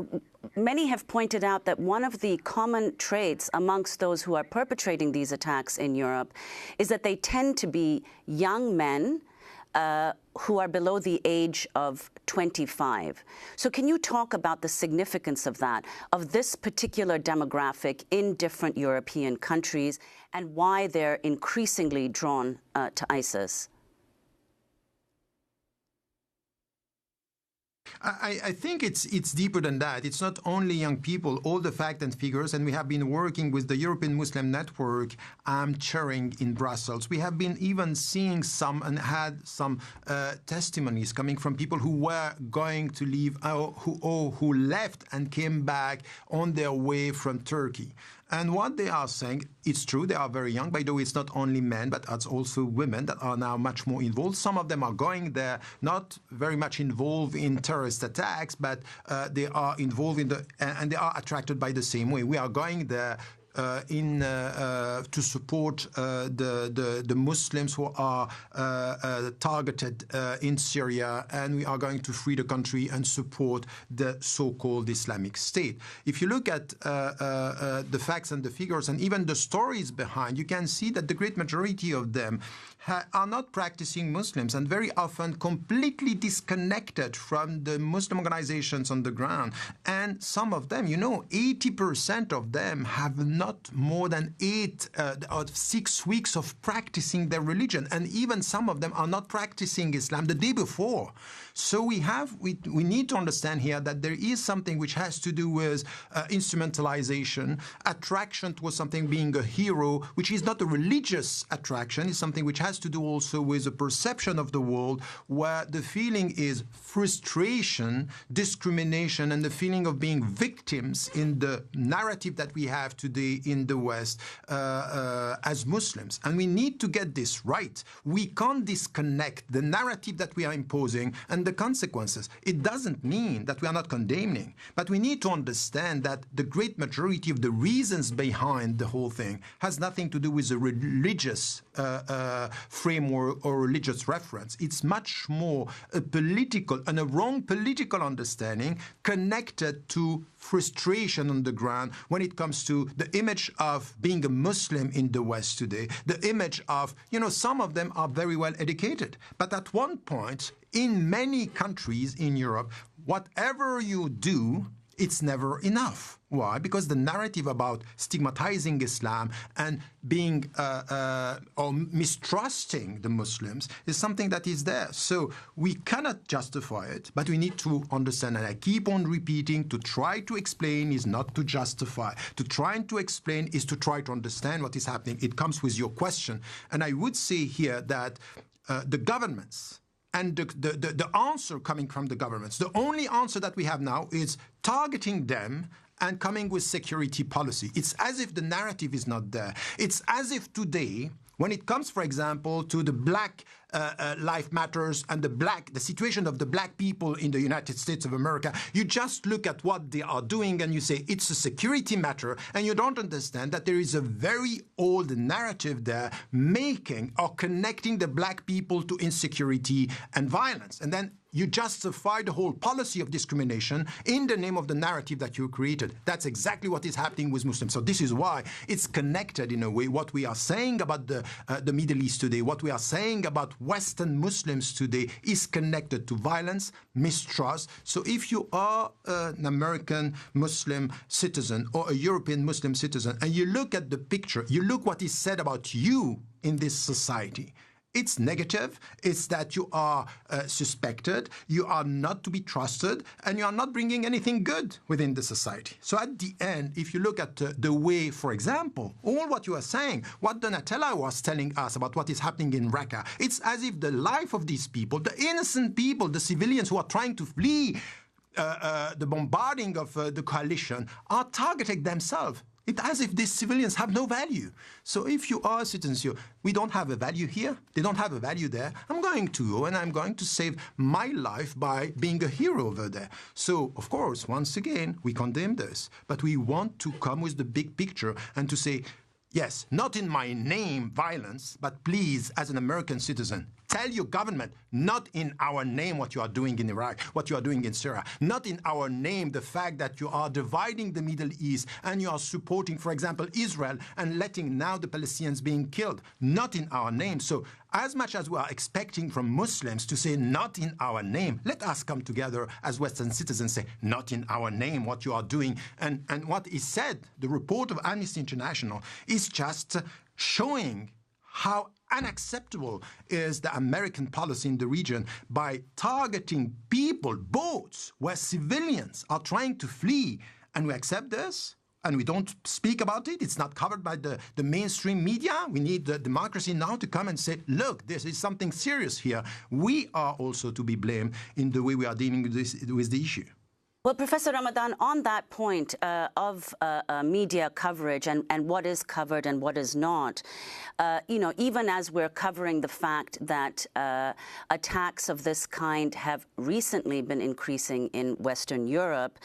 Speaker 13: many have pointed out that one of the common traits amongst those who are perpetrating these attacks in Europe is that they tend to be young men who are below the age of 25. So can you talk about the significance of that, of this particular demographic in different European countries, and why they're increasingly drawn to ISIS?
Speaker 15: I think it's deeper than that. It's not only young people, all the facts and figures, and we have been working with the European Muslim Network I'm chairing in Brussels. We have been even seeing some and had some testimonies coming from people who were going to leave, or who left and came back on their way from Turkey. And what they are saying, it's true, they are very young. By the way, it's not only men, but it's also women that are now much more involved. Some of them are going there, not very much involved in terrorist attacks, but they are involved in and they are attracted by the same way. We are going there to support the Muslims who are targeted in Syria, and we are going to free the country and support the so-called Islamic State. If you look at the facts and the figures and even the stories behind, you can see that the great majority of them are not practicing Muslims and very often completely disconnected from the Muslim organizations on the ground. And some of them, 80% of them have not more than 8 or 6 weeks of practicing their religion. And even some of them are not practicing Islam the day before. So we need to understand here that there is something which has to do with instrumentalization, attraction towards something being a hero, which is not a religious attraction. It's something which has to do also with a perception of the world where the feeling is frustration, discrimination, and the feeling of being victims in the narrative that we have today in the West as Muslims. And we need to get this right. We can't disconnect the narrative that we are imposing and the consequences. It doesn't mean that we are not condemning, but we need to understand that the great majority of the reasons behind the whole thing has nothing to do with a religious framework or religious reference. It's much more a political and a wrong political understanding connected to frustration on the ground when it comes to the image of being a Muslim in the West today, the image of, some of them are very well educated, but at one point, in many countries in Europe, whatever you do, it's never enough. Why? Because the narrative about stigmatizing Islam and being or mistrusting the Muslims is something that is there. So we cannot justify it, but we need to understand, and I keep on repeating, to try to explain is not to justify. To try and to explain is to try to understand what is happening. It comes with your question. And I would say here that the governments, and the answer coming from the governments, the only answer that we have now is targeting them and coming with security policy. It's as if the narrative is not there. It's as if today, when it comes, for example, to the Black Life Matters and the situation of the black people in the United States of America, you just look at what they are doing and you say it's a security matter, and you don't understand that there is a very old narrative there making or connecting the black people to insecurity and violence. And then you justify the whole policy of discrimination in the name of the narrative that you created. That's exactly what is happening with Muslims. So this is why it's connected in a way. What we are saying about the Middle East today, what we are saying about Western Muslims today is connected to violence, mistrust. So if you are an American Muslim citizen or a European Muslim citizen, and you look at the picture, you look what is said about you in this society, it's negative. It's that you are suspected, you are not to be trusted, and you are not bringing anything good within the society. So at the end, if you look at the way, for example, all what you are saying, what Donatella was telling us about what is happening in Raqqa, it's as if the life of these people, the innocent people, the civilians who are trying to flee the bombarding of the coalition are targeting themselves. It's as if these civilians have no value. So if you are citizens, we don't have a value here, they don't have a value there, I'm going to go and I'm going to save my life by being a hero over there. So, of course, once again, we condemn this, but we want to come with the big picture and to say, yes, not in my name violence, but please, as an American citizen, tell your government, not in our name what you are doing in Iraq, what you are doing in Syria, not in our name the fact that you are dividing the Middle East and you are supporting, for example, Israel and letting now the Palestinians being killed, not in our name. So as much as we are expecting from Muslims to say not in our name, let us come together as Western citizens, say not in our name what you are doing. And what is said, the report of Amnesty International, is just showing how unacceptable is the American policy in the region by targeting people, boats, where civilians are trying to flee. And we accept this, and we don't speak about it. It's not covered by the mainstream media. We need the Democracy Now! To come and say, look, this is something serious here. We are also to be blamed in the way we are dealing with the issue.
Speaker 13: Well, Professor Ramadan, on that point of media coverage and what is covered and what is not, even as we're covering the fact that attacks of this kind have recently been increasing in Western Europe,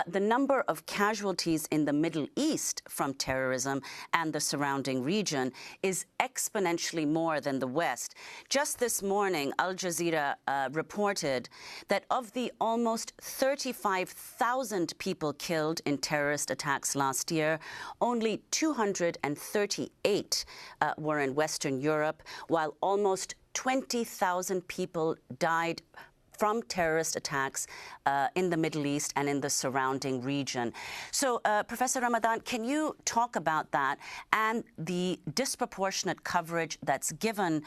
Speaker 13: the number of casualties in the Middle East from terrorism and the surrounding region is exponentially more than the West. Just this morning, Al Jazeera reported that of the almost 35,000 people killed in terrorist attacks last year, only 238 were in Western Europe, while almost 20,000 people died from terrorist attacks in the Middle East and in the surrounding region. So, Professor Ramadan, can you talk about that and the disproportionate coverage that's given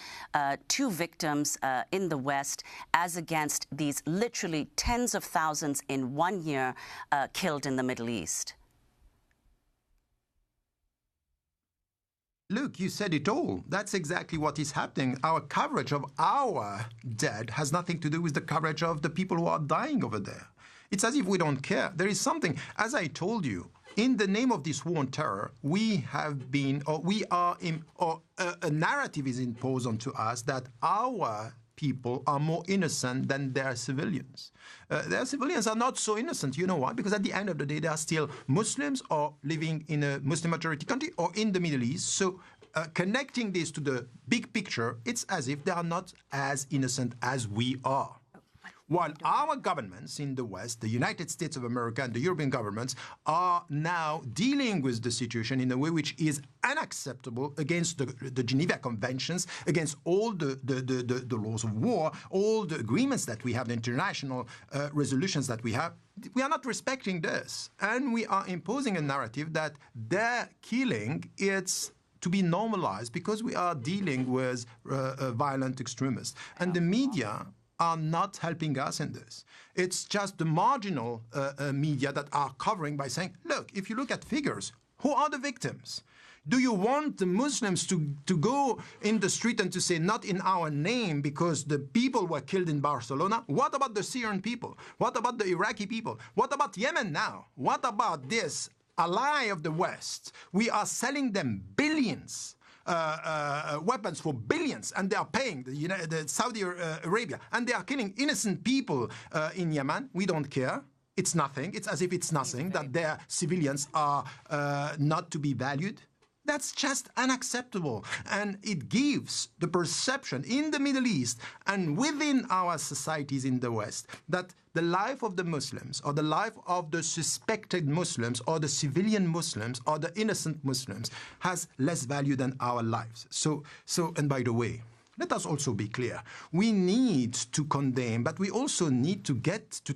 Speaker 13: to victims in the West as against these literally tens of thousands in 1 year killed in the Middle East?
Speaker 15: Look, you said it all. That's exactly what is happening. Our coverage of our dead has nothing to do with the coverage of the people who are dying over there. It's as if we don't care. There is something, as I told you, in the name of this war on terror, we have been, or we are in, or a narrative is imposed onto us that our people are more innocent than their civilians. Their civilians are not so innocent. You know why? Because at the end of the day, they are still Muslims or living in a Muslim-majority country or in the Middle East. So connecting this to the big picture, it's as if they are not as innocent as we are. While our governments in the West, the United States of America and the European governments, are now dealing with the situation in a way which is unacceptable against the Geneva Conventions, against all the laws of war, all the agreements that we have, the international resolutions that we have. We are not respecting this. And we are imposing a narrative that their killing, it's to be normalized because we are dealing with violent extremists. And the media are not helping us in this. It's just the marginal media that are covering by saying, look, if you look at figures, who are the victims? Do you want the Muslims to go in the street and to say, not in our name because the people were killed in Barcelona? What about the Syrian people? What about the Iraqi people? What about Yemen now? What about this ally of the West? We are selling them billions. Weapons for billions, and they are paying the Saudi Arabia, and they are killing innocent people in Yemen. We don't care. It's nothing. It's as if it's nothing that their civilians are not to be valued. That's just unacceptable. And it gives the perception in the Middle East and within our societies in the West that the life of the Muslims or the life of the suspected Muslims or the civilian Muslims or the innocent Muslims has less value than our lives. So, and by the way, let us also be clear. We need to condemn, but we also need to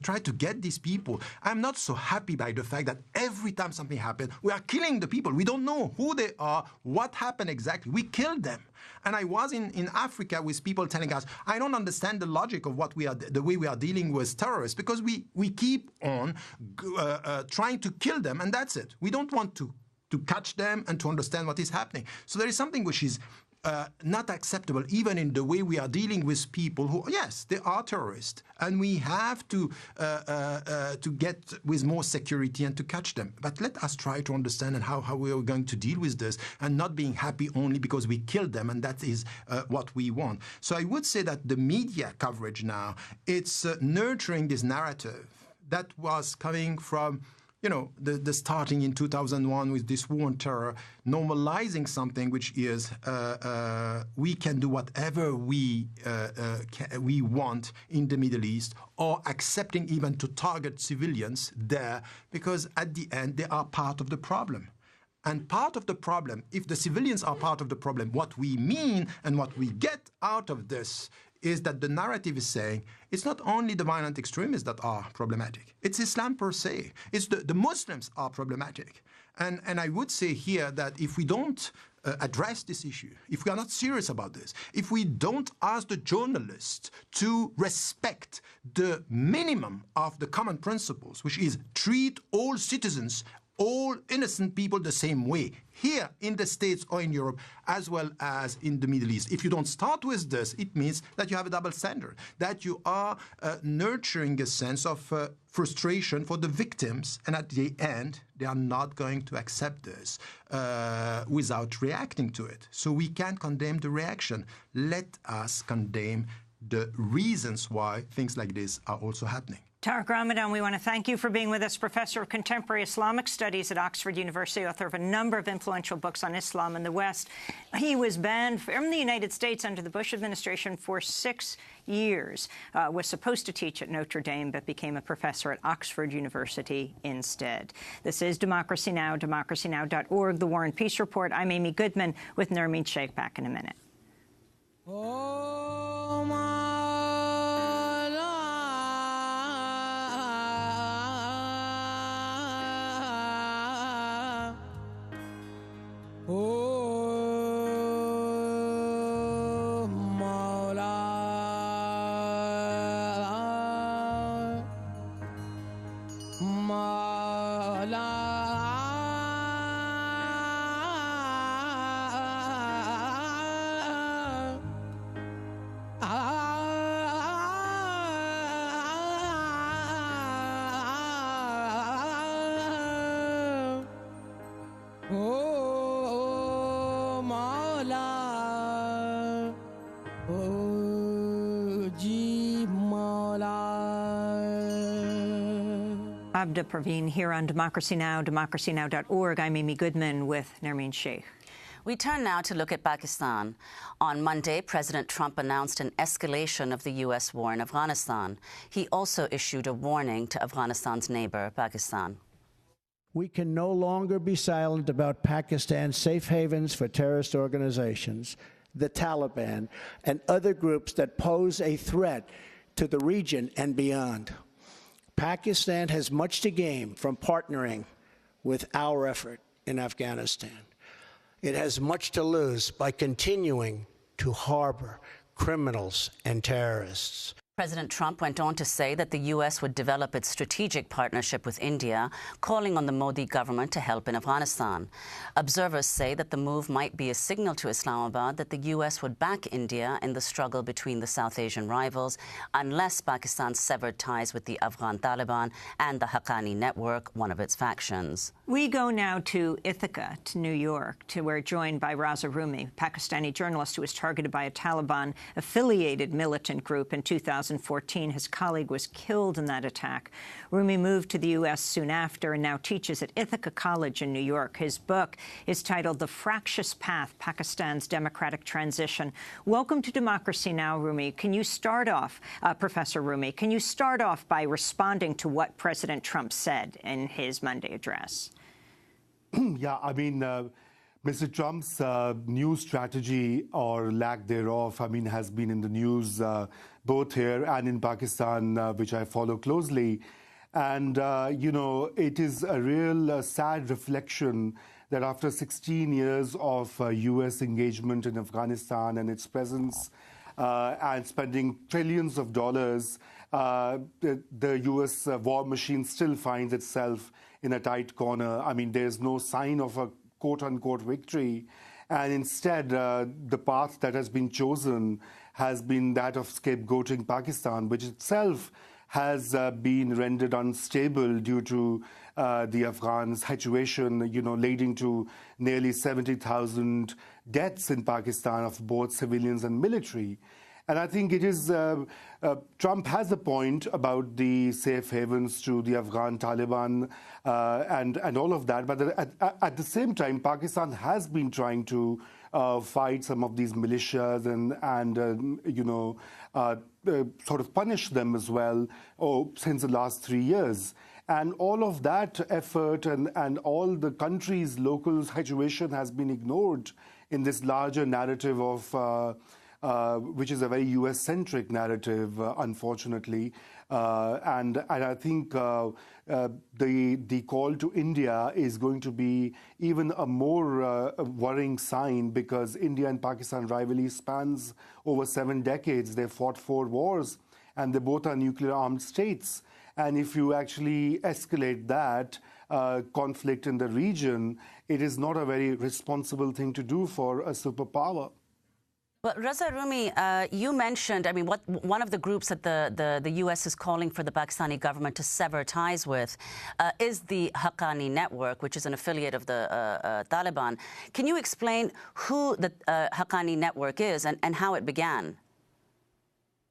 Speaker 15: try to get these people. I'm not so happy by the fact that every time something happens, we are killing the people. We don't know who they are, what happened exactly. We killed them. And I was in Africa with people telling us, I don't understand the logic of what we are, the way we are dealing with terrorists, because we keep on trying to kill them, and that's it. We don't want to catch them and to understand what is happening. So there is something which is not acceptable, even in the way we are dealing with people who, yes, they are terrorists, and we have to get with more security and to catch them. But let us try to understand and how we are going to deal with this, and not being happy only because we killed them, and that is what we want. So I would say that the media coverage now, it's nurturing this narrative that was coming from the starting in 2001 with this war on terror, normalizing something which is we can do whatever we want in the Middle East, or accepting even to target civilians there, because at the end they are part of the problem. And part of the problem, if the civilians are part of the problem, what we mean and what we get out of this is that the narrative is saying it's not only the violent extremists that are problematic, it's Islam per se. It's the Muslims are problematic. And I would say here that if we don't address this issue, if we are not serious about this, if we don't ask the journalists to respect the minimum of the common principles, which is treat all citizens, all innocent people the same way, here in the States or in Europe, as well as in the Middle East. If you don't start with this, it means that you have a double standard, that you are nurturing a sense of frustration for the victims, and at the end, they are not going to accept this without reacting to it. So we can't condemn the reaction. Let us condemn the reasons why things like this are also happening.
Speaker 1: Tariq Ramadan, we want to thank you for being with us, Professor of Contemporary Islamic Studies at Oxford University, author of a number of influential books on Islam in the West. He was banned from the United States under the Bush administration for 6 years, was supposed to teach at Notre Dame, but became a professor at Oxford University instead. This is Democracy Now!, democracynow.org, The War and Peace Report. I'm Amy Goodman with Nermeen Sheikh. Back in a minute.
Speaker 16: Oh, my. Oh, Mawla, Mawla.
Speaker 1: Abda Praveen here on Democracy Now!, democracynow.org. I'm Amy Goodman with Nermeen Sheikh.
Speaker 13: We turn now to look at Pakistan. On Monday, President Trump announced an escalation of the U.S. war in Afghanistan. He also issued a warning to Afghanistan's neighbor, Pakistan.
Speaker 3: We can no longer be silent about Pakistan's safe havens for terrorist organizations, the Taliban, and other groups that pose a threat to the region and beyond. Pakistan has much to gain from partnering with our effort in Afghanistan. It has much to lose by continuing to harbor criminals and terrorists.
Speaker 13: President Trump went on to say that the U.S. would develop its strategic partnership with India, calling on the Modi government to help in Afghanistan. Observers say that the move might be a signal to Islamabad that the U.S. would back India in the struggle between the South Asian rivals, unless Pakistan severed ties with the Afghan Taliban and the Haqqani network, one of its factions.
Speaker 1: We go now to Ithaca, to New York, to where joined by Raza Rumi, Pakistani journalist who was targeted by a Taliban-affiliated militant group in 2014. His colleague was killed in that attack. Rumi moved to the U.S. soon after and now teaches at Ithaca College in New York. His book is titled The Fractious Path, Pakistan's Democratic Transition. Welcome to Democracy Now!, Rumi. Can you start off, Professor Rumi, can you start off by responding to what President Trump said in his Monday address?
Speaker 17: Yeah, I mean, Mr. Trump's new strategy, or lack thereof, I mean, has been in the news both here and in Pakistan, which I follow closely. And, you know, it is a real sad reflection that after 16 years of U.S. engagement in Afghanistan and its presence and spending trillions of dollars, the U.S. war machine still finds itself in a tight corner. I mean, there's no sign of a quote-unquote victory. And instead, the path that has been chosen has been that of scapegoating Pakistan, which itself has been rendered unstable due to the Afghan situation, leading to nearly 70,000 deaths in Pakistan of both civilians and military. And I think it is, Trump has a point about the safe havens to the Afghan Taliban and all of that. But at the same time, Pakistan has been trying to fight some of these militias and sort of punish them as well since the last 3 years. And all of that effort and all the country's local situation has been ignored in this larger narrative of which is a very U.S.-centric narrative, unfortunately. And I think the call to India is going to be even a more worrying sign, because India and Pakistan rivalry spans over 7 decades. They fought 4 wars, and they both are nuclear-armed states. And if you actually escalate that conflict in the region, it is not a very responsible thing to do for a superpower.
Speaker 13: Well, Raza Rumi, you mentioned, one of the groups that the U.S. is calling for the Pakistani government to sever ties with is the Haqqani Network, which is an affiliate of the Taliban. Can you explain who the Haqqani Network is and how it began?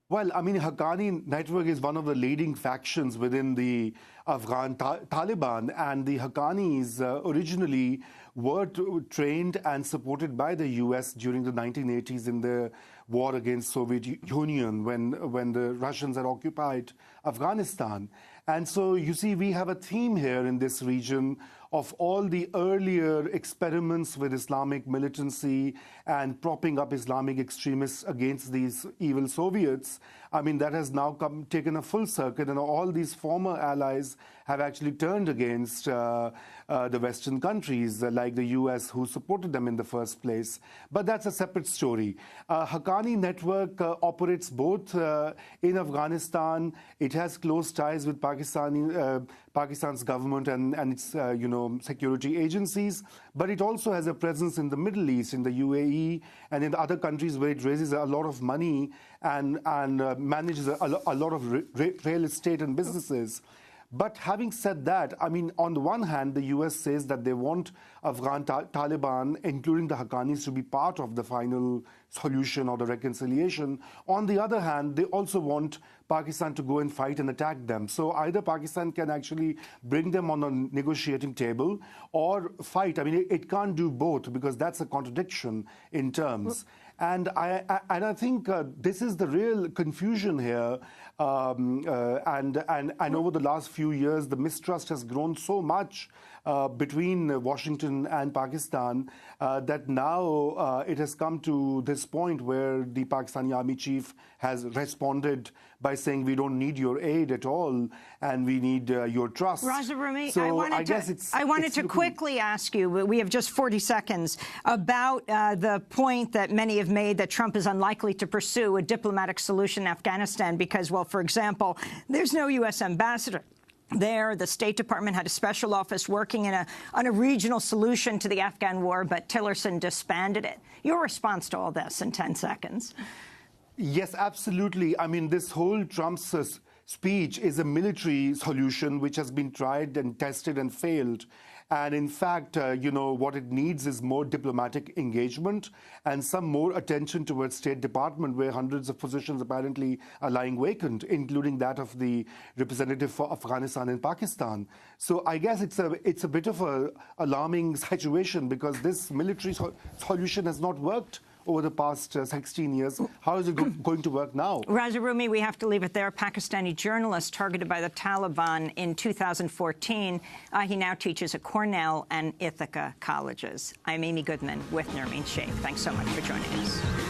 Speaker 17: Well, Haqqani Network is one of the leading factions within the Afghan Taliban, and the Haqqanis originally were trained and supported by the U.S. during the 1980s in the war against Soviet Union when the Russians had occupied Afghanistan. And so, you see, we have a theme here in this region of all the earlier experiments with Islamic militancy and propping up Islamic extremists against these evil Soviets. That has now taken a full circuit, and all these former allies have actually turned against the Western countries, like the U.S., who supported them in the first place. But that's a separate story. Haqqani Network operates both in Afghanistan. It has close ties with Pakistan's government and its security agencies, but it also has a presence in the Middle East, in the UAE, and in other countries where it raises a lot of money and manages a lot of real estate and businesses. But having said that, on the one hand, the U.S. says that they want Afghan Taliban, including the Haqqanis, to be part of the final solution or the reconciliation. On the other hand, they also want Pakistan to go and fight and attack them. So either Pakistan can actually bring them on a negotiating table or fight. It can't do both, because that's a contradiction in terms. And I think this is the real confusion here. And over the last few years, the mistrust has grown so much between Washington and Pakistan that now it has come to this point where the Pakistani army chief has responded by saying, we don't need your aid at all, and we need your trust.
Speaker 1: Raza Rumi,
Speaker 17: so
Speaker 1: I wanted to quickly ask you, we have just 40 seconds, about the point that many have made that Trump is unlikely to pursue a diplomatic solution in Afghanistan because, well, for example, there's no U.S. ambassador there. The State Department had a special office working on a regional solution to the Afghan war, but Tillerson disbanded it. Your response to all this in 10 seconds.
Speaker 17: Yes, absolutely. This whole Trump's speech is a military solution which has been tried and tested and failed. And in fact, what it needs is more diplomatic engagement and some more attention towards State Department, where hundreds of positions apparently are lying vacant, including that of the representative for Afghanistan and Pakistan. So I guess it's a bit of an alarming situation, because this military solution has not worked over the past 16 years. How is it going to work now?
Speaker 1: Raza Rumi, we have to leave it there. Pakistani journalist targeted by the Taliban in 2014. He now teaches at Cornell and Ithaca colleges. I'm Amy Goodman with Nermeen Sheikh. Thanks so much for joining us.